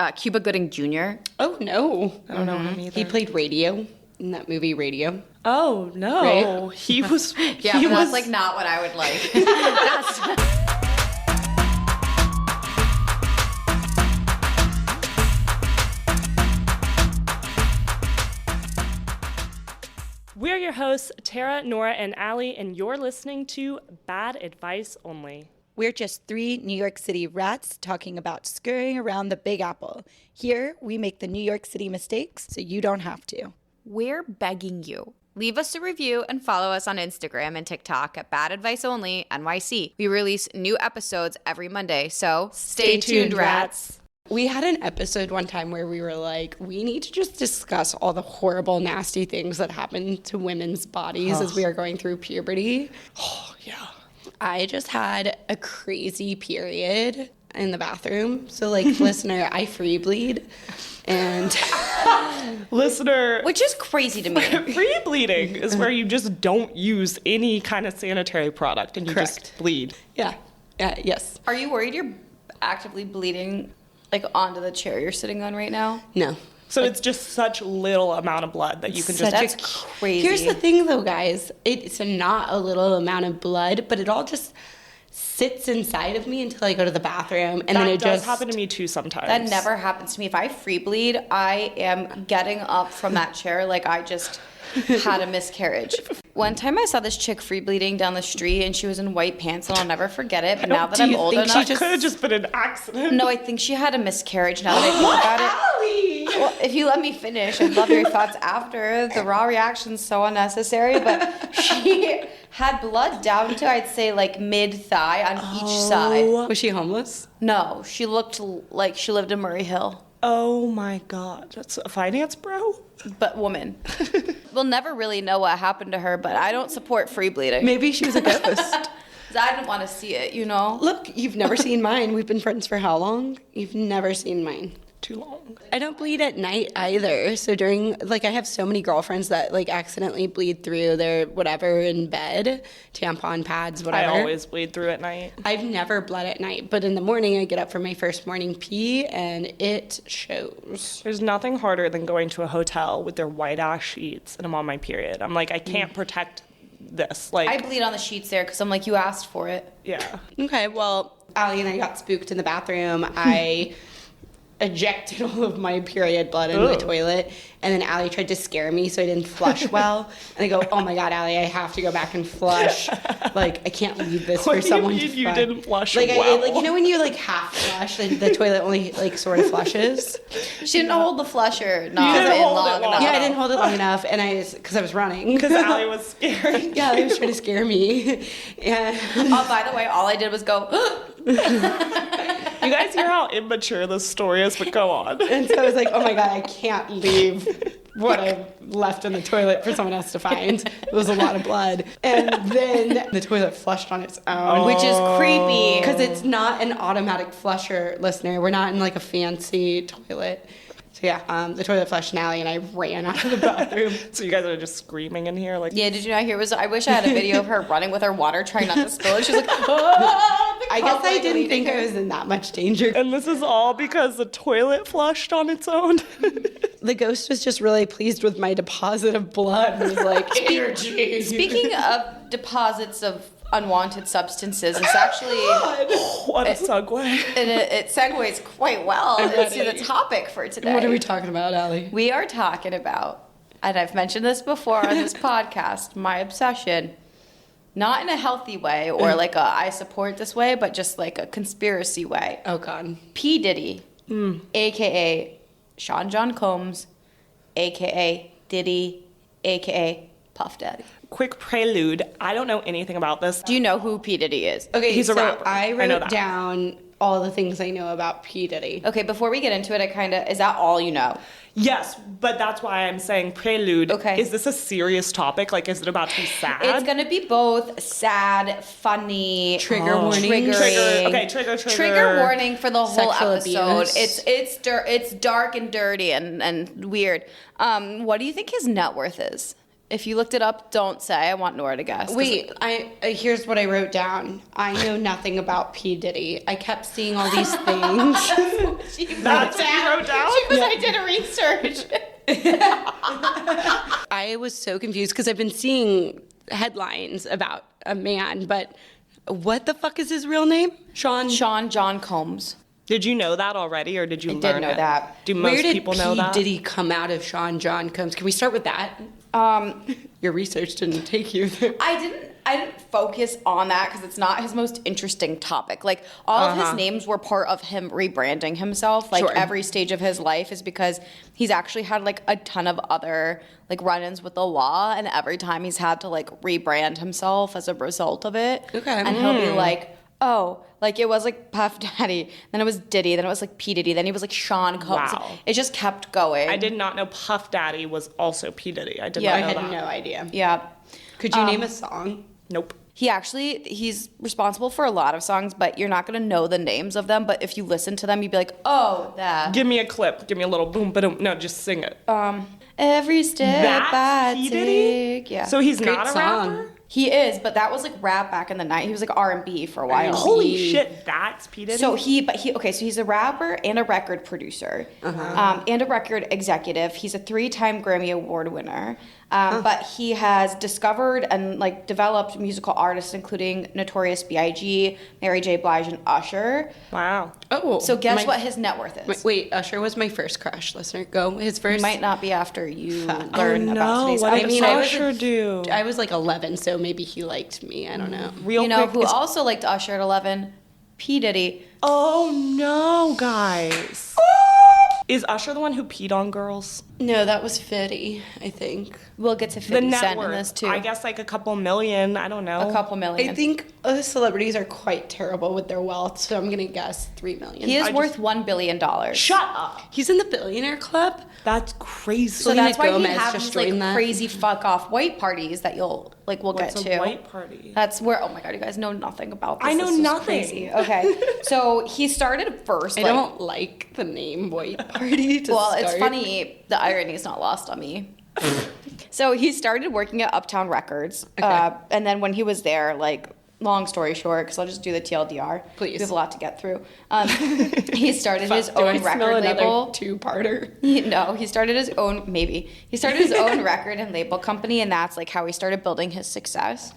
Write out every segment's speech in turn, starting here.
Cuba Gooding Jr.? Oh, no. I don't know him either. He played Radio in that movie Radio. Oh, no. Right? He was... Yeah, but that's like not what I would like. That's... We're your hosts, Tara, Nora, and Allie, and you're listening to Bad Advice Only. We're just three New York City rats talking about scurrying around the Big Apple. Here, we make the New York City mistakes so you don't have to. We're begging you. Leave us a review and follow us on Instagram and TikTok at Bad Advice Only NYC. We release new episodes every Monday, so stay tuned, rats. We had an episode one time where we were like, we need to just discuss all the horrible, nasty things that happen to women's bodies as we are going through puberty. Oh, yeah. I just had a crazy period in the bathroom. So, like, listener, I free bleed. And Listener, Which is crazy to me. free bleeding is where you just don't use any kind of sanitary product and you just bleed. yeah, yes. Are you worried you're actively bleeding like onto the chair you're sitting on right now? No. So it's just such little amount of blood that you can just... That's crazy. Here's the thing, though, guys. It's not a little amount of blood, but it all just sits inside of me until I go to the bathroom, and then it does just happen to me too sometimes. That never happens to me. If I free bleed, I am getting up from that chair like I just had a miscarriage. One time I saw this chick free bleeding down the street and she was in white pants and I'll never forget it. But now that I'm old enough... That could have just been an accident. No, I think she had a miscarriage now that I think about it. Well, if you let me finish, I'd love your thoughts after. The raw reaction's so unnecessary, but she had blood down to, I'd say, like mid-thigh on each side. Was she homeless? No, she looked like she lived in Murray Hill. Oh my God. That's a finance bro? But woman. We'll never really know what happened to her, but I don't support free bleeding. Maybe she was a ghost. 'Cause I didn't want to see it, you know? Look, you've never seen mine. We've been friends for how long? You've never seen mine. Too long. I don't bleed at night either. So during, like, I have so many girlfriends that, like, accidentally bleed through their whatever in bed, tampon pads, whatever. I always bleed through at night. I've never bled at night, but in the morning I get up for my first morning pee and it shows. There's nothing harder than going to a hotel with their white ass sheets and I'm on my period. I'm like, I can't protect this. Like, I bleed on the sheets there because I'm like, you asked for it. yeah. Okay, well, Allie and I got spooked in the bathroom. I ejected all of my period blood in the toilet, and then Allie tried to scare me so I didn't flush well. And I go, oh my God, Allie, I have to go back and flush. Like, I can't leave this for someone to you didn't flush like, well? like, you know when you, like, half flush, and the toilet only, like, sort of flushes? She didn't hold the flusher knob didn't in hold it long long enough. Yeah, I didn't hold it long enough, and because I was running. Because Allie was scared. Yeah, they was trying to scare me. And Oh, by the way, all I did was go, You guys hear how immature this story is, but go on. And so I was like, oh my God, I can't leave what I left in the toilet for someone else to find. It was a lot of blood. And then the toilet flushed on its own. which is creepy. Because it's not an automatic flusher, listener. We're not in like a fancy toilet. So yeah, the toilet flushed in Allie and I ran out of the bathroom. So you guys are just screaming in here? Like, Yeah, did you not hear? I wish I had a video of her running with her water trying not to spill it. She was like, oh, I guess I didn't think I was in that much danger. and this is all because the toilet flushed on its own? The ghost was just really pleased with my deposit of blood and was like, energy. Speaking of deposits of unwanted substances, it's actually... What a segue. It segues quite well into the topic for today. What are we talking about, Allie? We are talking about, and I've mentioned this before on this podcast, my obsession, not in a healthy way or like a I support this way, but just like a conspiracy way. Oh, God. P. Diddy, a.k.a. Sean John Combs, a.k.a. Diddy, a.k.a. Puff Daddy. Quick prelude. I don't know anything about this. Do you know who P. Diddy is? Okay, He's a so rapper. I I know wrote that. down all the things I know about P. Diddy. Okay, before we get into it, is that all you know? Yes, but that's why I'm saying prelude. Okay. Is this a serious topic? Like, is it about to be sad? It's gonna be both sad, funny, Trigger warning. triggering. Okay, trigger. Trigger warning for the whole Sexual episode. abuse. It's dark and dirty and weird. What do you think his net worth is? If you looked it up, don't say. I want Nora to guess. 'cause Wait, here's what I wrote down. I know nothing about P. Diddy. I kept seeing all these things. That's what you wrote down? She was, I did a research. I was so confused because I've been seeing headlines about a man, but what the fuck is his real name? Sean John Combs. Did you know that already, or did you learn did know it? that. Do Where most did people P. know that? Diddy come out of Sean John Combs? Can we start with that? Your research didn't take you there. I didn't focus on that because it's not his most interesting topic. Like, all of his names were part of him rebranding himself. Like, Sure. every stage of his life is because he's actually had, like, a ton of other, like, run-ins with the law. And every time he's had to, like, rebrand himself as a result of it. Okay. And he'll be like, oh, like, it was, like, Puff Daddy. Then it was Diddy. Then it was, like, P. Diddy. Then he was, like, Sean Combs. Wow. It just kept going. I did not know Puff Daddy was also P. Diddy. I did Yeah, not I know had that. no idea. Yeah. Could you name a song? Nope. He's responsible for a lot of songs, but you're not going to know the names of them. But if you listen to them, you'd be like, oh, that. Give me a clip. Give me a little boom, ba-dum. No, just sing it. Every step That's I P. Diddy? take. Yeah. So he's Great not a song. rapper? He is, but that was like rap back in the night. He was like R&B for a while. Holy shit, that's P. Diddy? So he's a rapper and a record producer, and a record executive. He's a 3-time Grammy Award winner. But he has discovered and like developed musical artists, including Notorious B.I.G., Mary J. Blige, and Usher. Wow. Oh. So guess what his net worth is? Wait, Usher was my first crush. Listener, go. His It first. might not be after you Oh learn about no, today's what episode. did I was Usher do? I was like 11, so maybe he liked me. I don't know. Real You know quick, who is- also liked Usher at 11? P. Diddy. Oh no, guys. Is Usher the one who peed on girls? No, that was Fitty, I think. We'll get to The 50 net Cent in worth. this too. I guess like a couple million. I don't know. a couple million. I think celebrities are quite terrible with their wealth, so I'm gonna guess 3 million. He is I worth $1 billion. Shut up. He's in the billionaire club. That's crazy. So Selena that's why he Gomez has just these like joined that. crazy fuck off white parties that we'll What's get a to. white party? That's where, oh my God, you guys know nothing about this. I know This is nothing. Crazy. Okay. So he started first. I don't like the name White Party to Well, start. it's funny. The irony is not lost on me. So he started working at Uptown Records. Okay. And then when he was there, like, long story short, because I'll just do the TLDR. Please. We have a lot to get through. He started his Do I own smell record another label. two-parter? No, he started his own, maybe. He started his own record and label company, and that's like how he started building his success.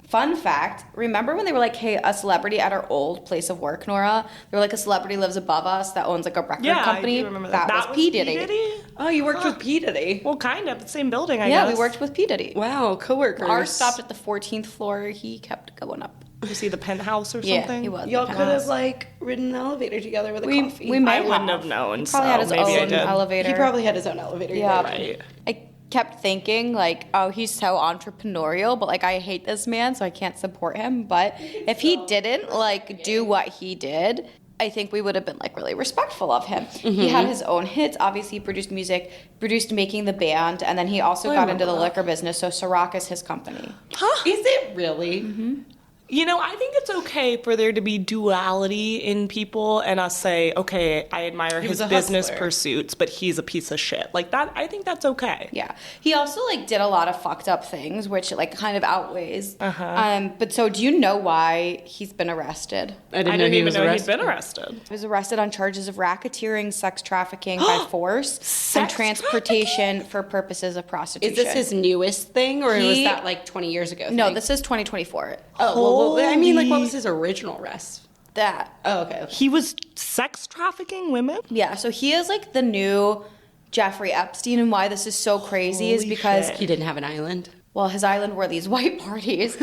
Fun fact, remember when they were like, hey, a celebrity at our old place of work, Nora? They were like, a celebrity lives above us that owns like a record Yeah, company. I do remember that. That was P. Diddy. Oh, you worked with P. Diddy. Well, kind of. The same building, I Yeah, guess. we worked with P. Diddy. Wow, coworkers. Ours stopped at the 14th floor. He kept going up. You see the penthouse or Yeah, something? he was. Y'all the could have penthouse. like ridden the elevator together with a coffee. We might I wouldn't have known, He probably had his so maybe I own did. elevator. He probably had his own elevator. Yeah. Right. I kept thinking like, oh, he's so entrepreneurial, but like I hate this man, so I can't support him. But if he didn't like do what he did, I think we would have been like really respectful of him. He had his own hits. Obviously, he produced music, produced Making the Band, and then he also got into the liquor business. So Ciroc is his company. Is it really? You know, I think it's okay for there to be duality in people and us say, okay, I admire his was a business hustler. pursuits, but he's a piece of shit. Like that, I think that's okay. Yeah. He also like did a lot of fucked up things, which like kind of outweighs. But so do you know why he's been arrested? I didn't even know he'd been arrested. He was arrested on charges of racketeering, sex trafficking by force, and Sex transportation for purposes of prostitution. Is this his newest thing, or was He- that like 20 years ago? No, thing? this is 2024. Oh, well, I mean, like, what Holy- was his original arrest? That. Oh, okay. He was sex trafficking women? Yeah, so he is like the new Jeffrey Epstein, and why this is so crazy is Holy because, shit. He didn't have an island. well, his island were these white parties.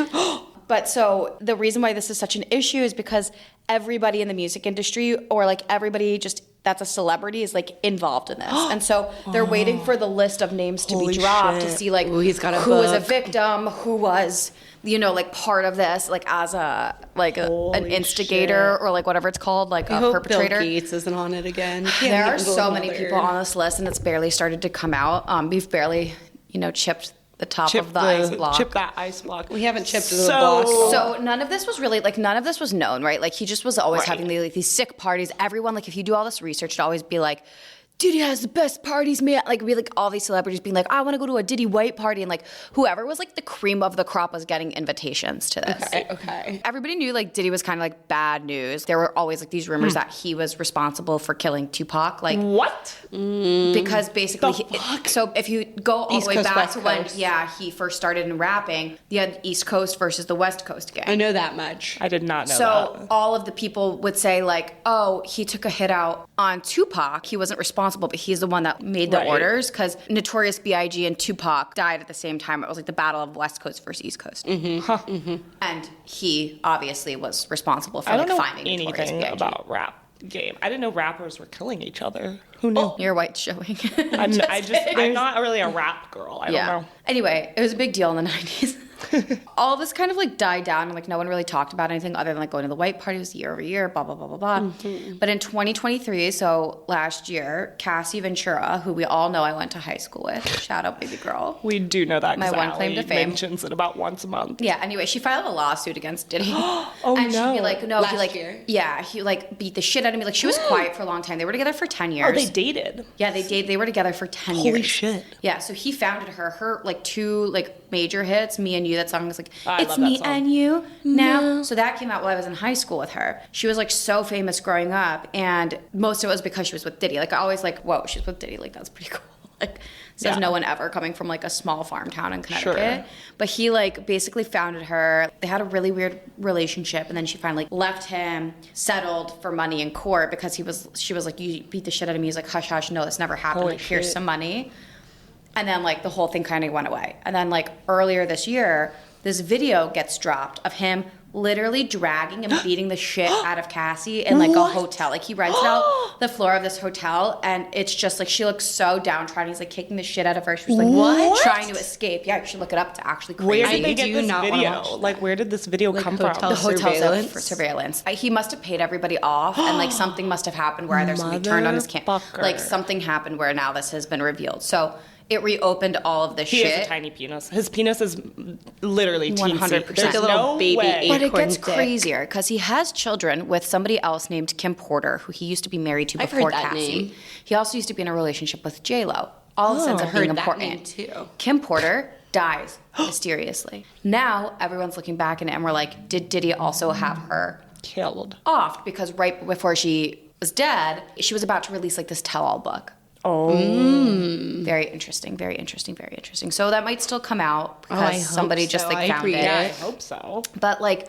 But so the reason why this is such an issue is because everybody in the music industry, or like everybody just that's a celebrity, is like involved in this. And so they're waiting for the list of names to Holy be dropped to shit. see like Ooh, he's got a who was a book. victim, who was, you know, like part of this, like as a like an Holy instigator shit. or like whatever it's called, like I a hope perpetrator. Bill Gates isn't on it again. Can't There are handle so many another. people on this list, and it's barely started to come out. We've barely, you know, chipped the top Chip of the ice block. Chip that ice block. We haven't chipped the So- block. So none of this was really like none of this was known, right? Like he just was always Right. having like these sick parties. Everyone, like if you do all this research, it'd always be like Diddy has the best parties, man. Like, we like all these celebrities being like, I want to go to a Diddy white party. And like, whoever was like the cream of the crop was getting invitations to this. Okay. Everybody knew like Diddy was kind of like bad news. There were always like these rumors that he was responsible for killing Tupac. Like, What? because basically, so if you go all East the way Coast, back West to when, Coast. he first started in rapping, you had East Coast versus the West Coast gang. I know that much. I did not know So that. all of the people would say like, oh, he took a hit out on Tupac. He wasn't responsible, but he's the one that made the Right. orders because Notorious B.I.G. and Tupac died at the same time. It was like the battle of West Coast versus East Coast. And he obviously was responsible for I like don't know finding Notorious anything B.I.G. about rap game. I didn't know rappers were killing each other. Who knew? Your white showing. I'm not really a rap girl. I don't know. Anyway, it was a big deal in the 90s. All of this kind of like died down and like no one really talked about anything other than like going to the white parties year over year, blah, blah, blah, blah, blah. But in 2023, so last year, Cassie Ventura, who we all know I went to high school with, shout out baby girl. We do know that My because one claim to fame. mentions it about once a month. Yeah, anyway, she filed a lawsuit against Diddy. Oh, and no. she'd be like, no, he Last like, year? yeah, he like beat the shit out of me. Like she was quiet for a long time. They were together for 10 years. Oh, they dated. Yeah, they were together for 10 years. Holy shit. Yeah, so he founded her. Her like two like major hits, Me and You, that song was like, I it's love that me song. and you now. So that came out while I was in high school with her. She was like so famous growing up, and most of it was because she was with Diddy. Like I always like, whoa, she's with Diddy. Like that's pretty cool. Like says Yeah. no one ever coming from like a small farm town in Connecticut. Sure. But he like basically founded her. They had a really weird relationship, and then she finally left him, settled for money in court because she was like, you beat the shit out of me. He's like, hush, hush, no, this never happened. Holy like here's shit. some money. And then like the whole thing kind of went away. And then like earlier this year, this video gets dropped of him literally dragging and beating the shit out of Cassie in like a hotel. Like he rented out the floor of this hotel, and it's just like she looks so downtrodden. He's like kicking the shit out of her. She was like What? trying to escape. Yeah, you should look it up to actually crazy. Where did they I get do this not wanna video? watch that. Like, where did this video come from? hotel The hotel's up surveillance? for surveillance. He must have paid everybody off, and like something must have happened where either somebody turned on his camera. Motherfucker. Like something happened where now this has been revealed. So it reopened all of the He shit. has a tiny penis. His penis is literally teensy. 100%. There's A little no baby way. But it acorn gets dick. crazier because he has children with somebody else named Kim Porter, who he used to be married to I've before heard that Cassie. name. He also used to be in a relationship with J-Lo. All of a sudden, I've being heard that important. name too. Kim Porter dies mysteriously. Now everyone's looking back at it and we're like, did Diddy also have her Killed. offed? Because right before she was dead, she was about to release like this tell-all book. Oh. Very interesting, very interesting, very interesting. So that might still come out because I hope somebody just so. like I found agree. it. Yeah, I hope so. But like,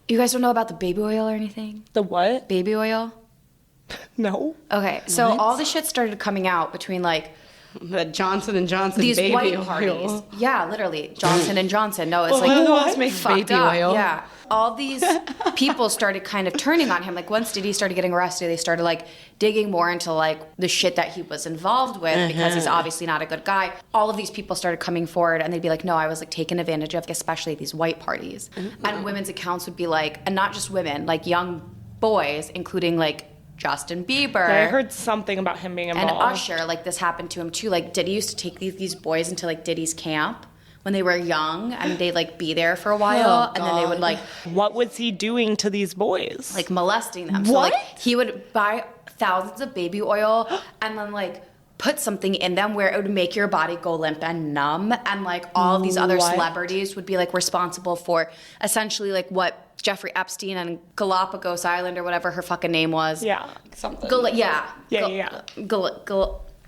you guys don't know about the baby oil or anything? The what? Baby oil? No. Okay, so all the shit started coming out between like The Johnson and Johnson these baby white oil. parties. Yeah, literally. Johnson and Johnson. No, it's Well, like who else makes fucked baby up. oil? Yeah. All these people started kind of turning on him. Like once Diddy started getting arrested, they started like digging more into like the shit that he was involved with because he's obviously not a good guy. All of these people started coming forward and they'd be like, no, I was like taken advantage of, especially at these white parties. And women's accounts would be like, and not just women, like young boys, including like Justin Bieber. I heard something about him being involved. And Usher, like this happened to him too. Like Diddy used to take these boys into like Diddy's camp when they were young, and they'd like be there for a while, and then they would like What was he doing to these boys? molesting them. So like he would buy thousands of baby oil and then like put something in them where it would make your body go limp and numb, and like all of these other What? celebrities would be like responsible for essentially like what Jeffrey Epstein and Galapagos Island or whatever her fucking name was. Yeah. Something. Yeah.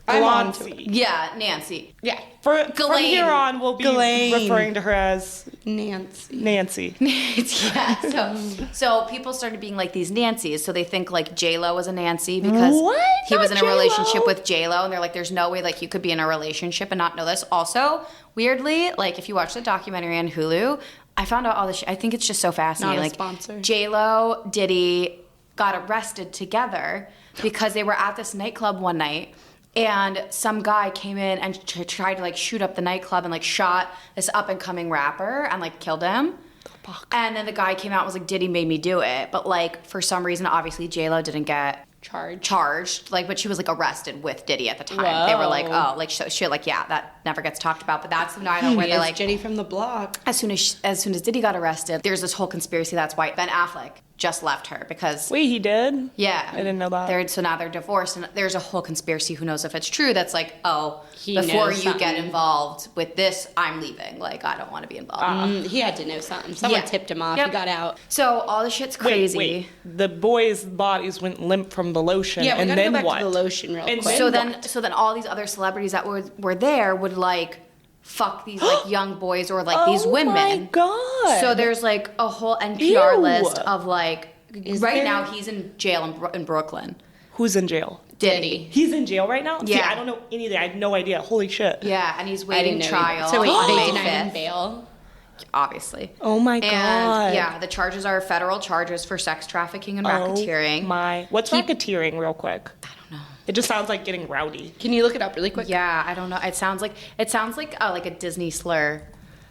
I'm on to it. Yeah, Nancy. Yeah. From Ghislaine. here on, we'll be Ghislaine. referring to her as Nancy. Nancy. Yeah, so people started being like these Nancys. So they think like J-Lo was a Nancy because What? he was in Not a relationship J.Lo. with J-Lo, and they're like, there's no way like you could be in a relationship and not know this. Also, weirdly, like if you watch the documentary on Hulu, I found out all this shit. I think it's just so fascinating. Not a like sponsor. J-Lo, Diddy got arrested together because they were at this nightclub one night. And some guy came in and tried to like shoot up the nightclub and like shot this up and coming rapper and like killed him. And then the guy came out and was like, Diddy made me do it. But like for some reason, obviously J-Lo didn't get charged. Like, but she was like arrested with Diddy at the time. They were like, oh, like shit, like yeah, that never gets talked about. But that's the night where they're like, Jenny from the block. as soon as Diddy got arrested, there's this whole conspiracy. That's why Ben Affleck just left her because Wait, he did? yeah, I didn't know that. So now they're divorced, and there's a whole conspiracy. Who knows if it's true? That's like, oh, He before knows you get something. involved with this, I'm leaving. Like, I don't want to be involved. He had to know something. Someone Yeah. tipped him off. Yep. He got out. So all the shit's Wait, crazy. wait. The boys' bodies went limp from the lotion, Yeah, we and gotta then go back what? to the lotion real And quick. So then all these other celebrities that were there would like fuck these like young boys or like these women. Oh my god! So there's like a whole NPR Ew. list of like right there? now he's in jail in Brooklyn. Who's in jail? Diddy. He's in jail right now? See, Yeah. I don't know anything. I had no idea. Holy shit. Yeah, and he's I waiting didn't know either. trial. So wait, on they May denied him 5th, bail? obviously. Oh my god. And yeah, the charges are federal charges for sex trafficking and racketeering. Oh my. What's racketeering, real quick? I don't know. It just sounds like getting rowdy. Can you look it up really quick? Yeah, I don't know. It sounds like a Disney slur.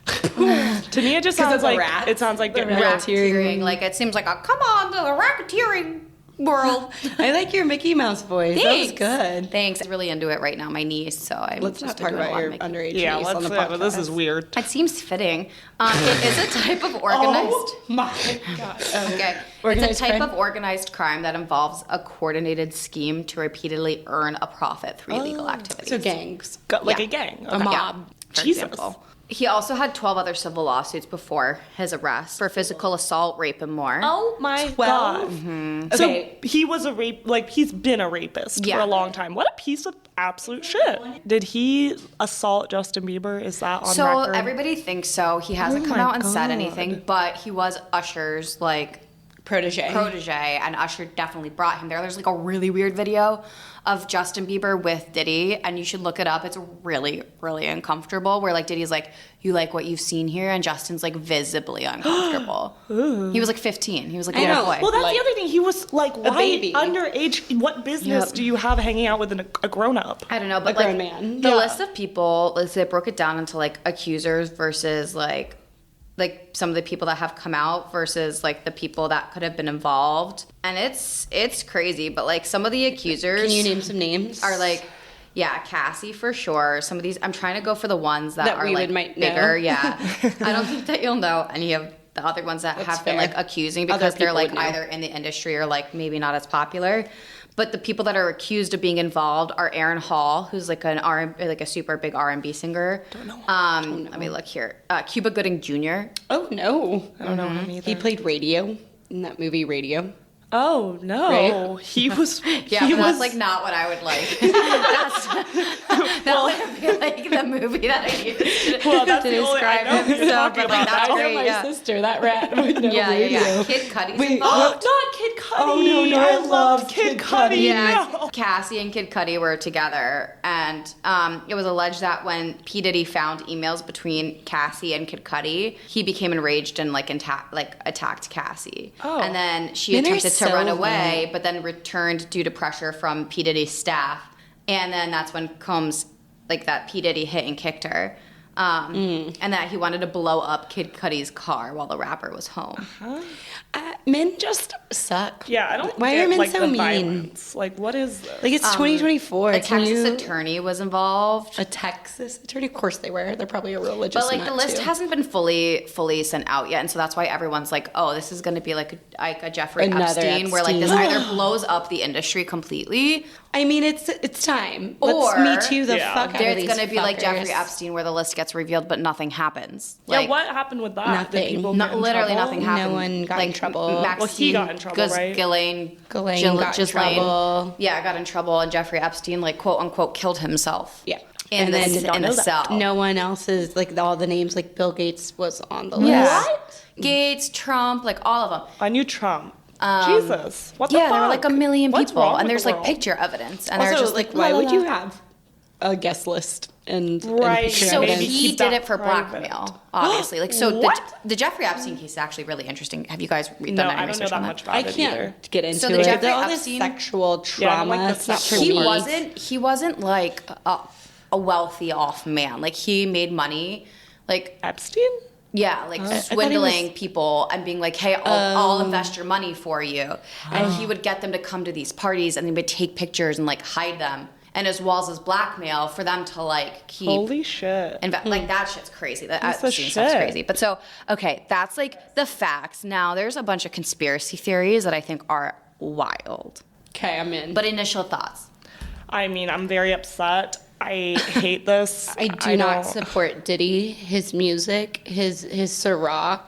To me, it just 'Cause of sounds the like rats? it sounds like The getting rats. Racketeering. Like it seems like a come on to the racketeering world. I like your Mickey Mouse voice. That was Thanks. good. Thanks. I'm really into it right now. My niece. So I'm Let's just not talk doing a about lot your of making- underage Yeah, niece on the let's. This is podcast. weird. It seems fitting. It is a type of organized. Oh my god. Okay. Organized It's a type crime? of organized crime that involves a coordinated scheme to repeatedly earn a profit through illegal activities. So gangs. Like Yeah. a gang. A Okay. mob. For Jesus. example. He also had 12 other civil lawsuits before his arrest for physical assault, rape, and more. Oh my 12? god. Okay. So he was a rape, like he's been a rapist Yeah. for a long time. What a piece of absolute shit. Did he assault Justin Bieber? Is that on So record? everybody thinks so. He hasn't Oh come my out and said God. anything, but he was Usher's like protege, and Usher definitely brought him there. There's like a really weird video of Justin Bieber with Diddy, and you should look it up. It's really, really uncomfortable. Where like Diddy's like, "You like what you've seen here," and Justin's like visibly uncomfortable. He was like 15. He was like a I little know. boy. Well, that's Like, the other thing. He was like, why baby. underage? What business Yep. do you have hanging out with a grown up? I don't know, but A grown like man. the Yeah. list of people, let's say, broke it down into like accusers versus like some of the people that have come out versus like the people that could have been involved, and it's crazy. But like some of the accusers, Can you name some names? are like, yeah, Cassie for sure. Some of these, I'm trying to go for the ones that are we like might know. bigger. Yeah, I don't think that you'll know any of the other ones that have been fair. like accusing Other because they're people like would know. either in the industry or like maybe not as popular. But the people that are accused of being involved are Aaron Hall, who's like an like a super big R&B singer. Don't know. Let me look here. Cuba Gooding Jr. Oh no. I don't know him either. He played Radio in that movie Radio. Oh no, Right? he was. Yeah, he but that's was like not what I would like. that would be like the movie that I used Well, that's to the only I describe know him. who you're So, talking but like about. that's I know great. my Yeah. sister, that rat would know Yeah, Radio. yeah. Kid Cudi's Wait, involved. not Kid Cudi. Oh, no, I I loved loved Kid Kid Cudi. Cudi. Yeah, No. Cassie and Kid Cudi were together, and it was alleged that when P Diddy found emails between Cassie and Kid Cudi, he became enraged and like attacked Cassie. Oh. And then she Men are attempted to so run away, but then returned due to pressure from P Diddy's staff. And then that's when Combs, like that P Diddy hit and kicked her. And that he wanted to blow up Kid Cudi's car while the rapper was home. Men just suck. Yeah, I don't. Why get, are men like, so the mean? Violence. Like, what is this? Like it's 2024. A Can Texas you? attorney was involved. A Texas attorney? Of course they were. They're probably a religious. But like the nut, list too. hasn't been fully sent out yet, and so that's why everyone's like, "Oh, this is going to be like a Jeffrey Another Epstein, where like this Epstein. either blows up the industry completely, I mean, it's time. Or Let's Me Too the Yeah. fuck out of there's these going to be like Jeffrey fuckers. Epstein, where the list gets revealed but nothing happens. Yeah, Like, what happened with that? Nothing. Did people No, get in literally trouble? nothing happened. No one got in trouble. Maxine, Well, he got in trouble, right? Ghislaine Ghislaine got in trouble. Yeah, got in trouble, and Jeffrey Epstein, like quote unquote, killed himself. Yeah. In And the, then did not in know the that. cell. No one else's, like all the names, like Bill Gates was on the list. Yeah. What? Gates, Trump, like all of them. I knew Trump. Jesus, what the Yeah, fuck? there were like a million What's people, wrong and with there's the like world? picture evidence, and Also, they're just like, like, why la, would la, you la. have a guest list and Right. picture So Maybe evidence? he keep did that it for private. blackmail, obviously. Like, so What? the Jeffrey Epstein case is actually really interesting. Have you guys done No, any I don't know research that on much that? about I it can't either. get into So the it. Jeffrey All this Epstein- sexual Yeah, I don't trauma. like the it's not for sexual me. He wasn't like a wealthy off man. Like he made money, like Epstein? yeah, like thought he swindling was- people and being like, hey, I'll invest your money for you. And he would get them to come to these parties, and they would take pictures and like hide them. and as well as blackmail for them to like keep. Holy shit. Like that shit's crazy. That That's the stuff's shit. crazy. But so, okay, that's like the facts. Now there's a bunch of conspiracy theories that I think are wild. Okay, I'm in. But initial thoughts. I mean, I'm very upset. I hate this. I do not don't- support Diddy, his music, his Ciroc,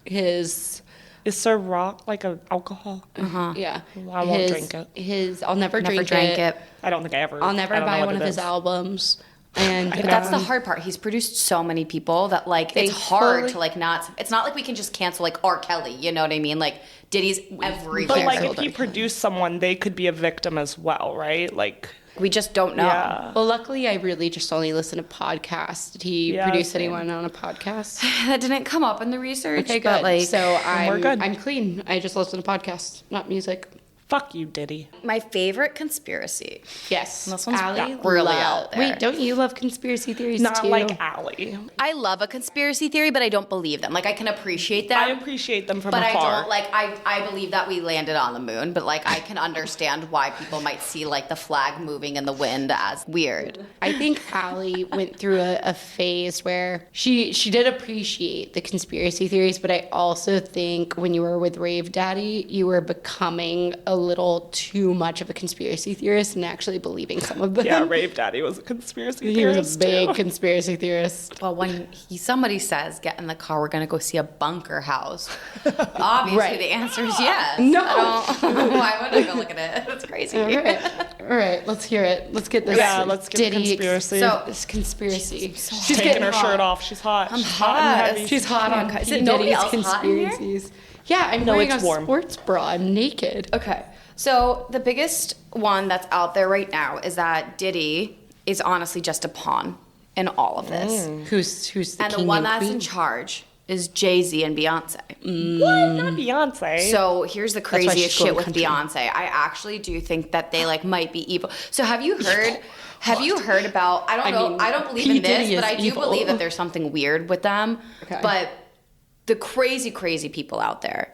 his Is Ciroc like an alcohol? yeah. I won't his, drink it. His I'll never, Never drink drank it. it. I don't think I ever. I'll never I don't know buy what one it of his is. albums. And But that's the hard part. He's produced so many people that like it's hard Thankfully- to like not. It's not like we can just cancel like R. Kelly. You know what I mean? Like Diddy's everywhere. But like, if Children. he produced someone, they could be a victim as well, right? Like, we just don't know. yeah. well, luckily, I really just only listen to podcasts. Did he Yeah, produce same. anyone on a podcast? That didn't come up in the research. Okay, but good. like, So we're good. I'm clean. I just listen to podcasts, not music. Fuck you, Diddy. my favorite conspiracy. Yes, This one's Allie really love- out there. Wait, don't you love conspiracy theories Not too? like Allie. I love a conspiracy theory, but I don't believe them. Like I can appreciate them. I appreciate them from but afar. I don't like I believe that we landed on the moon, but like I can understand why people might see like the flag moving in the wind as weird. I think Allie went through a phase where she did appreciate the conspiracy theories, but I also think when you were with Rave Daddy, you were becoming a little too much of a conspiracy theorist and actually believing some of them. Yeah, Rave Daddy was a conspiracy He was theorist a big too. conspiracy theorist. Well, when somebody says get in the car, we're gonna go see a bunker house. Obviously, Right. the answer is yes. No. I don't, why would I go look at it? That's crazy. All right, let's hear it. Let's get this. Yeah, let's get the Diddy conspiracy. So- this conspiracy. She's taking her shirt off. She's hot. I'm She's hot. and heavy. She's hot on Is P. it nobody Diddy's else hot in here? conspiracies. Yeah, I'm No, wearing it's a warm. sports bra. I'm naked. Okay. So the biggest one that's out there right now is that Diddy is honestly just a pawn in all of this. Who's the And king the one and that's queen? in charge is Jay-Z and Beyonce. What? Not Beyonce. So here's the why she's craziest going shit with country. Beyonce. I actually do think that they like might be evil. So have you heard about I don't know, mean, I don't believe P. in this, Diddy but is I do evil. believe that there's something weird with them. Okay. But the crazy people out there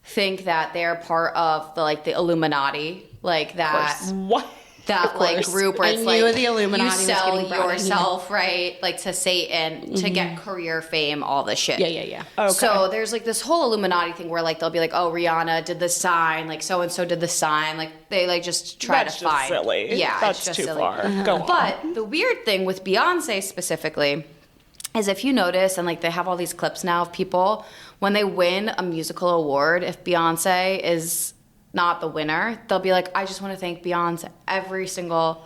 think that they're part of the Illuminati, like that what? that like course. group where I it's knew like the Illuminati you was sell getting brought in. yourself right like to Satan to get career fame, all this shit. Yeah. Okay. So there's like this whole Illuminati thing where like they'll be like, oh, Rihanna did the sign, like so and so did the sign, like they like just try That's to just find. silly. Yeah, That's it's just too silly. far. Go on. But the weird thing with Beyonce specifically is if you notice, and like they have all these clips now of people when they win a musical award, if Beyonce is not the winner, they'll be like, I just want to thank Beyonce. Every single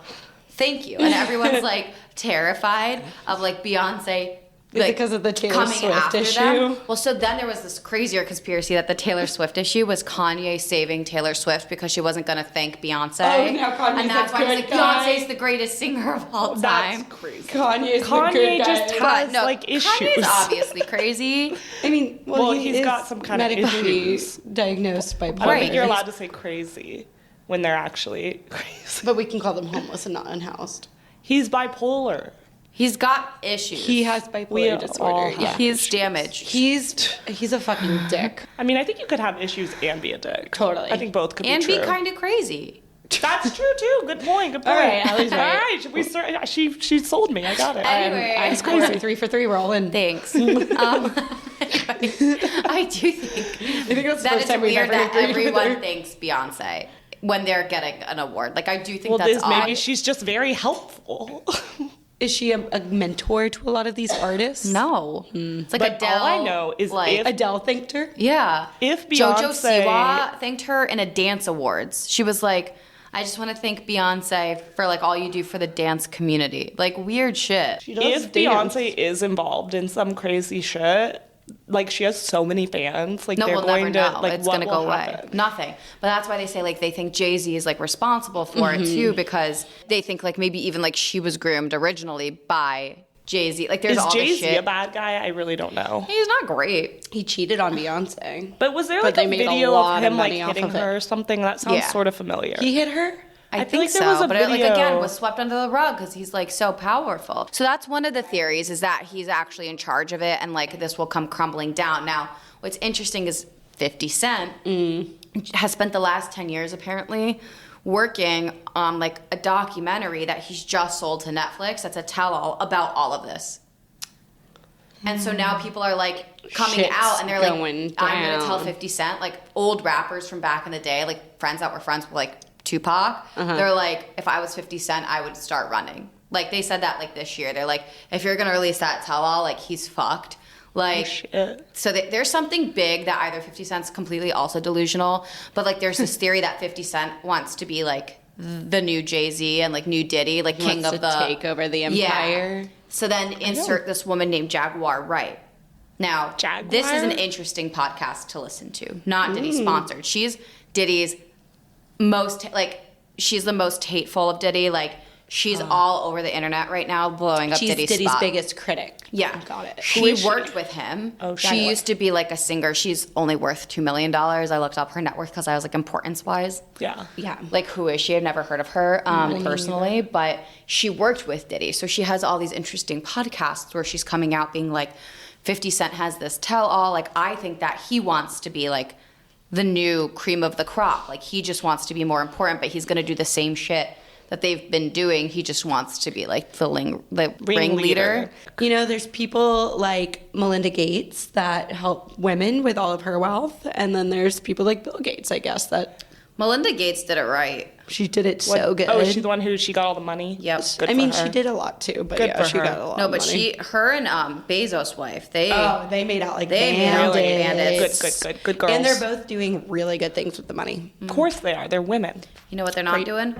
thank you. And everyone's like terrified of like Beyonce. Is it because of the Taylor Swift issue? Them. Well, so then there was this crazier conspiracy that the Taylor Swift issue was Kanye saving Taylor Swift because she wasn't going to thank Beyonce. Oh, now Kanye's and that's a why good it's like guy. Beyonce's the greatest singer of all time. That's crazy. Kanye's the Kanye good guy. just has But no, like issues. Kanye's obviously crazy. I mean, Well, he he's is got some kind of medically issues. diagnosed bipolar. I don't think you're Right. allowed to say crazy when they're actually crazy. But we can call them homeless and not unhoused. He's bipolar. He's got issues. He has bipolar We all disorder. have Yeah. He's damaged. He's a fucking dick. I mean, I think you could have issues and be a dick. Totally. I think both could and be be true. kind of crazy. That's true too. Good point. Good point. All right, Allie's right. All right. We start, she sold me. I got it. Anyway. I'm crazy. 3 for 3. We're all in. Thanks. I do think I think that's the that first it's time we've weird ever that agreed with everyone her. thinks Beyonce when they're getting an award. Like, I do think Well, that's this odd. maybe she's just very helpful. Is she a mentor to a lot of these artists? No. It's like But Adele. all I know is like, if- Adele thanked her? yeah. If JoJo Beyonce- Siwa thanked her in a dance awards. She was like, I just want to thank Beyonce for like all you do for the dance community. Like weird shit. She does If dance. Beyonce is involved in some crazy shit, like she has so many fans, like No, they're we'll going never to know. like It's what gonna will go away. happen? Nothing. But that's why they say like they think Jay-Z is like responsible for it too, because they think like maybe even like she was groomed originally by Jay-Z. Like there's Is all this Jay-Z shit. a bad guy? I really don't know. He's not great. He cheated on Beyonce. But was there But like they a made a video lot of of him like money off hitting of it. her or something? That sounds Yeah. sort of familiar. He hit her? I feel think like there was so, a but it, like again video- was swept under the rug because he's like so powerful. So that's one of the theories is that he's actually in charge of it, and like this will come crumbling down. Now, what's interesting is 50 Cent has spent the last 10 years apparently working on like a documentary that he's just sold to Netflix that's a tell-all about all of this. And so now people are like coming Shit's out and they're like, going I'm going to tell down. 50 Cent, like old rappers from back in the day, like friends that were friends with like Tupac. They're like, if I was 50 Cent, I would start running. Like they said that like this year. They're like, if you're going to release that tell-all, like he's fucked. Like, so there's something big that either 50 Cent's completely also delusional, but like there's this theory that 50 Cent wants to be like the new Jay-Z and like new Diddy, like king of the take over the empire. Yeah. So then insert this woman named Jaguar Wright. Now, Jaguar? this is an interesting podcast to listen to. Not Diddy sponsored. She's Diddy's she's the most hateful of Diddy. Like, she's all over the internet right now blowing up She's Diddy's Diddy's spot. biggest critic. Yeah. Got it. She worked with him. Oh, she used to be like a singer. She's only worth $2 million. I looked up her net worth because I was like, importance-wise. Yeah. Yeah. Like, who is she? I've never heard of her personally, but she worked with Diddy. So she has all these interesting podcasts where she's coming out being like, 50 Cent has this tell-all. Like, I think that he wants to be like the new cream of the crop. Like, he just wants to be more important, but he's going to do the same shit that they've been doing. He just wants to be like the ringleader. You know, there's people like Melinda Gates that help women with all of her wealth, and then there's people like Bill Gates, I guess, that Melinda Gates did it right. she did it so good. Oh, is she the one who she got all the money? Yep. Good I mean, for her. she did a lot too, but Good yeah, for she her. got a lot No, of but money. her and Bezos' wife, they They made out like They made out like bandits. Good girls. And they're both doing really good things with the money. Of course they are. They're women. you know what they're not doing?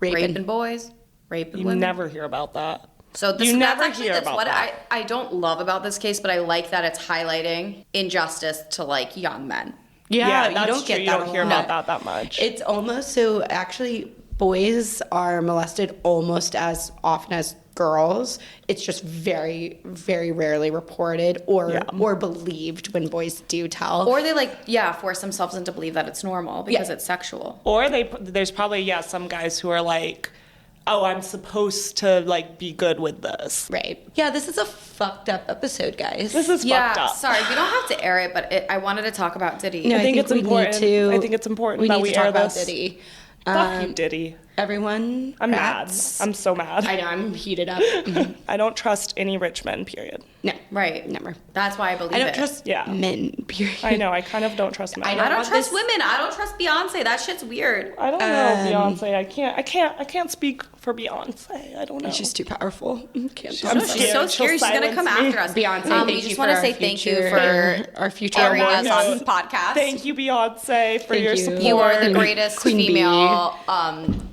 Raping. boys, raping You women. never hear about that. So this, You that's never actually hear that's about what that. I don't love about this case, but I like that it's highlighting injustice to like young men. Yeah, you that's don't get true. that. You don't hear a about lot. that much. It's almost so actually boys are molested almost as often as girls. It's just very, very rarely reported or believed when boys do tell. Or they force themselves into believe that it's normal because it's sexual. Or there's probably some guys who are like, oh, I'm supposed to like be good with this. Right. Yeah, this is a fucked up episode, guys. This is fucked up. Sorry, we don't have to air it, but I wanted to talk about Diddy. No, I think it's we important. Need to, I think it's important we that need we to talk air about this. Diddy. Fuck you, Diddy. Everyone, I'm rats. mad. I'm so mad. I know, I'm heated up. I don't trust any rich men, period. No, Right. never. That's why I believe I don't it. trust Yeah. men, period. I know. I kind of don't trust men. I I don't want trust this- women. I don't trust Beyonce. That shit's weird. I don't know Beyonce. I can't speak for Beyonce. I don't know. She's too powerful. Can't talk I'm about She's it. so She'll scary. She's gonna come silence me. after us. Beyonce, we thank just you want to for say our thank you future- for our future airing Lord us on knows. this podcast. Thank you, Beyonce, for Thank your you. support. You are the greatest Queen bee. female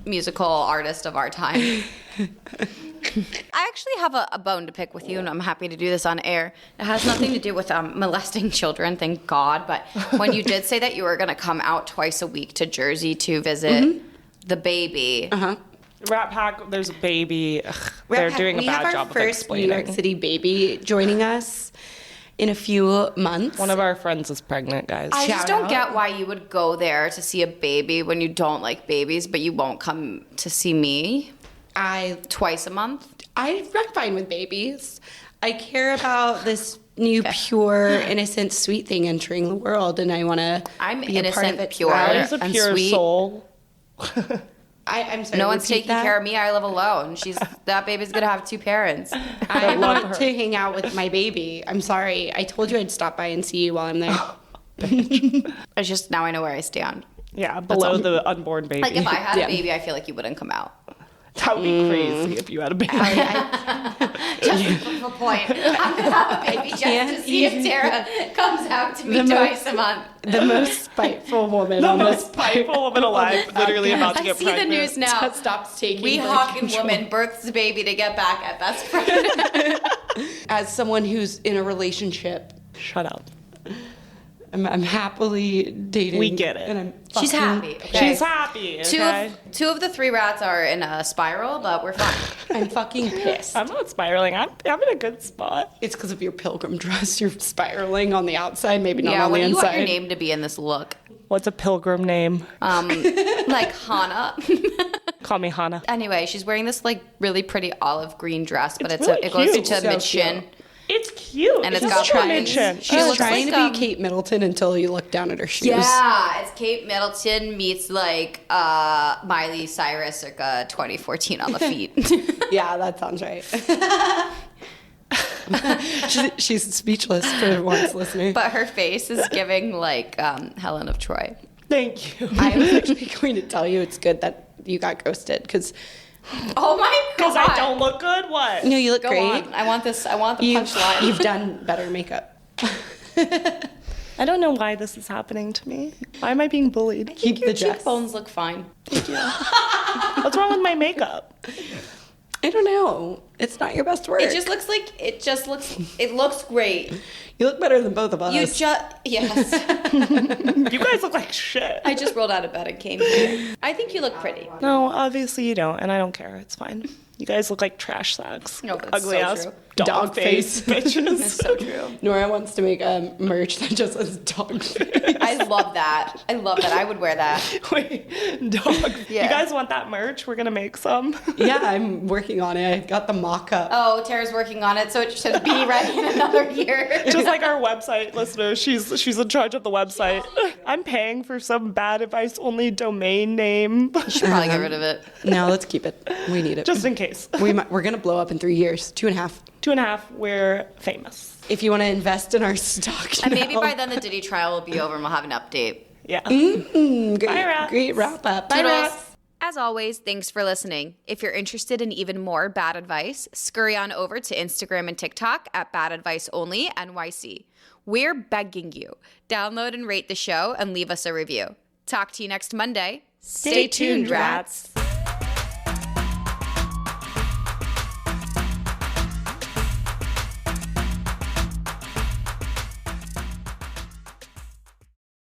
musical artist of our time. I actually have a bone to pick with you, and I'm happy to do this on air. It has nothing to do with molesting children, thank God. But when you did say that you were going to come out twice a week to Jersey to visit the baby, Rat Pack, there's a baby. Ugh, Rat they're Pack, doing a we bad have job our of first New York explaining. City baby joining us in a few months. One of our friends is pregnant, guys. I just Shout don't out. get why you would go there to see a baby when you don't like babies, but you won't come to see me twice a month. I'm fine with babies. I care about this new, pure, innocent, sweet thing entering the world, and I want to I'm be a part innocent, of it. pure. Allie's a and pure sweet. soul. I'm sorry. No one's repeat taking that? care of me. I live alone. That baby's gonna have two parents. I love want her. to hang out with my baby. I'm sorry. I told you I'd stop by and see you while I'm there. It's just now I know where I stand. Yeah, below the unborn baby. Like if I had Yeah. a baby, I feel like you wouldn't come out. That would be crazy if you had a baby. Just for the point, I'm gonna have a baby just to can't see if Tara comes out to me The twice a month. The most spiteful woman The on this most spiteful woman alive, literally about to I get see pregnant. the news now. that stops taking Weehawken control. woman births the baby to get back at best friend. As someone who's in a relationship, Shut up. I'm happily dating. We get it. And I'm She's fucking- happy. Okay? She's happy, okay? Two of the three rats are in a spiral, but we're fine. I'm fucking pissed. I'm not spiraling. I'm in a good spot. It's because of your pilgrim dress. You're spiraling on the outside, maybe not Yeah, on what the do you want inside. your name to be in this look? What's a pilgrim name? Like Hana. Call me Hannah. Anyway, she's wearing this like really pretty olive green dress, but It's it really goes cute. to So mid shin. cute. It's cute. And it's Just got like a triangles. mid-chin. She She's looks trying like, to be Kate Middleton until you look down at her shoes. Yeah, it's Kate Middleton meets like Miley Cyrus circa 2014 on the feet. Yeah, that sounds right. she's speechless for once, listener. But her face is giving like Helen of Troy. Thank you. I was actually going to tell you it's good that you got ghosted because Oh my god! Because I don't look good? What? you look Go great. on. I want this. I want the You've, punchline. you've done better makeup. I don't know why this is happening to me. Why am I being bullied? Keep Your the dress. cheekbones look fine. What's wrong with my makeup? I don't know. It's not your best work. It looks great. You look better than both of us. Yes. You guys look like shit. I just rolled out of bed and came here. I think you look pretty. No, obviously you don't, and I don't care. It's fine. You guys look like trash sacks. No, that's Ugly so ass true. dog face bitches. That's so true. Nora wants to make a merch that just says dog face. I love that. I would wear that. Wait, dog. Yeah. You guys want that merch? We're gonna make some. Yeah, I'm working on it. I've got the mock-up. Oh, Tara's working on it, so it should be ready in another year. Just like our website listener, she's in charge of the website. I'm paying for some bad advice only domain name. Should probably get rid of it. No, let's keep it. We need it. Just in case. We're going to blow up in 3 years. 2.5. 2.5, we're famous. If you want to invest in our stock And maybe now. by then the Diddy trial will be over and we'll have an update. Yeah. Great, Bye, Rats. great wrap up. Bye, Toodles. Rats. As always, thanks for listening. If you're interested in even more bad advice, scurry on over to Instagram and TikTok at Bad Advice Only NYC. We're begging you. Download and rate the show and leave us a review. Talk to you next Monday. Stay tuned, rats.